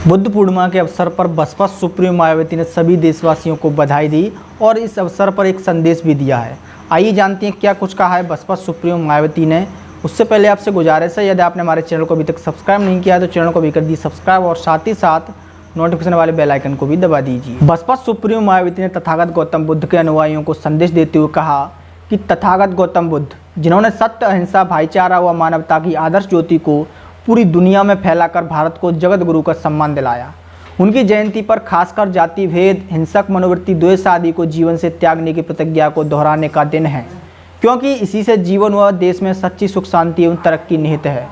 बुद्ध पूर्णिमा के अवसर पर बसपा सुप्रीमो मायावती ने सभी देशवासियों को बधाई दी और इस अवसर पर एक संदेश भी दिया है। आइए जानते हैं क्या कुछ कहा है बसपा सुप्रीमो मायावती ने। उससे पहले आपसे गुजारिश है, यदि आपने हमारे चैनल को अभी तक सब्सक्राइब नहीं किया है तो चैनल को भी कर दीजिए सब्सक्राइब और साथ ही साथ नोटिफिकेशन वाले बेल आइकन को भी दबा दीजिए। बसपा सुप्रीमो मायावती ने तथागत गौतम बुद्ध के अनुयायियों को संदेश देते हुए कहा कि तथागत गौतम बुद्ध, जिन्होंने सत्य, अहिंसा, भाईचारा व मानवता की आदर्श ज्योति को पूरी दुनिया में फैलाकर भारत को जगत गुरु का सम्मान दिलाया, उनकी जयंती पर खासकर जाति भेद, हिंसक मनोवृत्ति, द्वेष आदि को जीवन से त्यागने की प्रतिज्ञा को दोहराने का दिन है, क्योंकि इसी से जीवन व देश में सच्ची सुख शांति एवं तरक्की निहित है।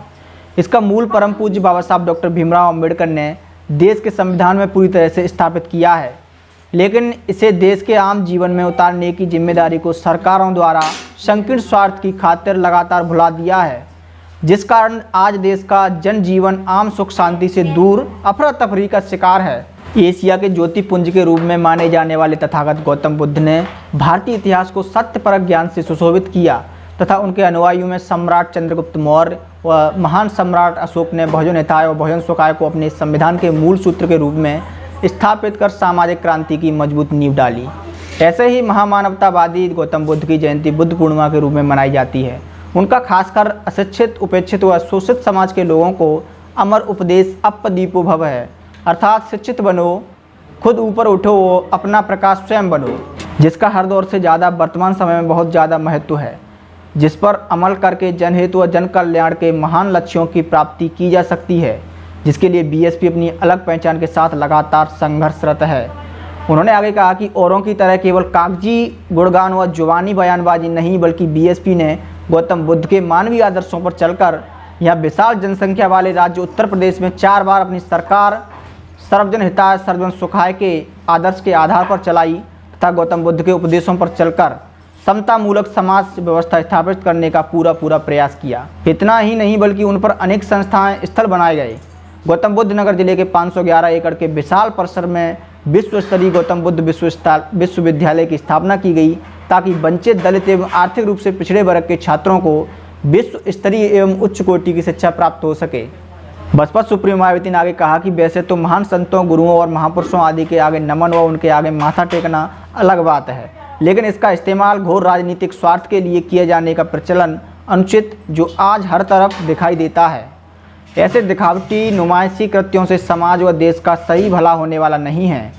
इसका मूल परम पूज्य बाबा साहब डॉक्टर भीमराव अंबेडकर ने देश के संविधान में पूरी तरह से स्थापित किया है, लेकिन इसे देश के आम जीवन में उतारने की जिम्मेदारी को सरकारों द्वारा संकीर्ण स्वार्थ की खातिर लगातार भुला दिया है, जिस कारण आज देश का जनजीवन आम सुख शांति से दूर अफरा तफरी का शिकार है। एशिया के ज्योतिपुंज के रूप में माने जाने वाले तथागत गौतम बुद्ध ने भारतीय इतिहास को सत्यपरक ज्ञान से सुशोभित किया तथा उनके अनुयायियों में सम्राट चंद्रगुप्त मौर्य व महान सम्राट अशोक ने बहुजन हिताय और बहुजन सुखाय को अपने संविधान के मूल सूत्र के रूप में स्थापित कर सामाजिक क्रांति की मजबूत नींव डाली। ऐसे ही महामानवतावादी गौतम बुद्ध की जयंती बुद्ध पूर्णिमा के रूप में मनाई जाती है। उनका खासकर अशिक्षित, उपेक्षित व शोषित समाज के लोगों को अमर उपदेश अपदीपो भव है, अर्थात शिक्षित बनो, खुद ऊपर उठो, अपना प्रकाश स्वयं बनो, जिसका हर दौर से ज़्यादा वर्तमान समय में बहुत ज़्यादा महत्व है, जिस पर अमल करके जनहित व जन कल्याण के महान लक्ष्यों की प्राप्ति की जा सकती है, जिसके लिए बीएसपी अपनी अलग पहचान के साथ लगातार संघर्षरत है। उन्होंने आगे कहा कि औरों की तरह केवल कागजी गुणगान व जुबानी बयानबाजी नहीं, बल्कि बीएसपी ने गौतम बुद्ध के मानवीय आदर्शों पर चलकर यह विशाल जनसंख्या वाले राज्य उत्तर प्रदेश में 4 बार अपनी सरकार सर्वजन हिताय सर्वजन सुखाय के आदर्श के आधार पर चलाई तथा गौतम बुद्ध के उपदेशों पर चलकर समता मूलक समाज व्यवस्था स्थापित करने का पूरा प्रयास किया। इतना ही नहीं बल्कि उन पर अनेक संस्थाएं स्थल बनाए गए। गौतम बुद्ध नगर जिले के 511 एकड़ के विशाल परिसर में विश्व स्तरीय गौतम बुद्ध विश्वविद्यालय की स्थापना की गई, ताकि वंचित, दलित एवं आर्थिक रूप से पिछड़े वर्ग के छात्रों को विश्व स्तरीय एवं उच्च कोटि की शिक्षा प्राप्त हो सके। बसपा सुप्रीमो मायावती ने आगे कहा कि वैसे तो महान संतों, गुरुओं और महापुरुषों आदि के आगे नमन व उनके आगे माथा टेकना अलग बात है, लेकिन इसका इस्तेमाल घोर राजनीतिक स्वार्थ के लिए किए जाने का प्रचलन अनुचित जो आज हर तरफ दिखाई देता है। ऐसे दिखावटी नुमाइशी कृत्यों से समाज व देश का सही भला होने वाला नहीं है।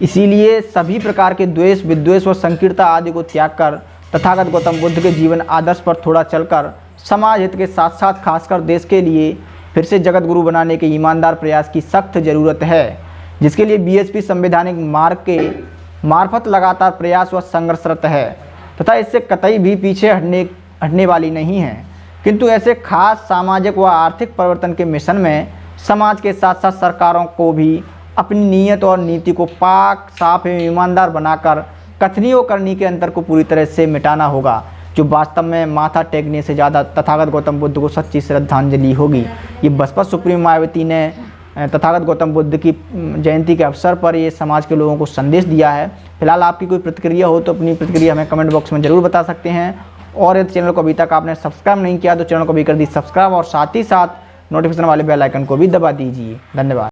इसीलिए सभी प्रकार के द्वेष, विद्वेष व संकीर्णता आदि को त्याग कर तथागत गौतम बुद्ध के जीवन आदर्श पर थोड़ा चलकर समाज हित के साथ साथ खासकर देश के लिए फिर से जगत गुरु बनाने के ईमानदार प्रयास की सख्त जरूरत है, जिसके लिए बीएसपी संवैधानिक मार्ग के मार्फत लगातार प्रयास व संघर्षरत है तथा इससे कतई भी पीछे हटने वाली नहीं है। किंतु ऐसे खास सामाजिक व आर्थिक परिवर्तन के मिशन में समाज के साथ साथ सरकारों को भी अपनी नीयत और नीति को पाक, साफ एवं ईमानदार बनाकर कथनी व करनी के अंतर को पूरी तरह से मिटाना होगा, जो वास्तव में माथा टेकने से ज़्यादा तथागत गौतम बुद्ध को सच्ची श्रद्धांजलि होगी। ये बसपा सुप्रीमो मायावती ने तथागत गौतम बुद्ध की जयंती के अवसर पर ये समाज के लोगों को संदेश दिया है। फिलहाल आपकी कोई प्रतिक्रिया हो तो अपनी प्रतिक्रिया हमें कमेंट बॉक्स में ज़रूर बता सकते हैं, और यदि चैनल को अभी तक आपने सब्सक्राइब नहीं किया तो चैनल को भी कर दीजिए सब्सक्राइब और साथ ही साथ नोटिफिकेशन वाले बेल आइकन को भी दबा दीजिए। धन्यवाद।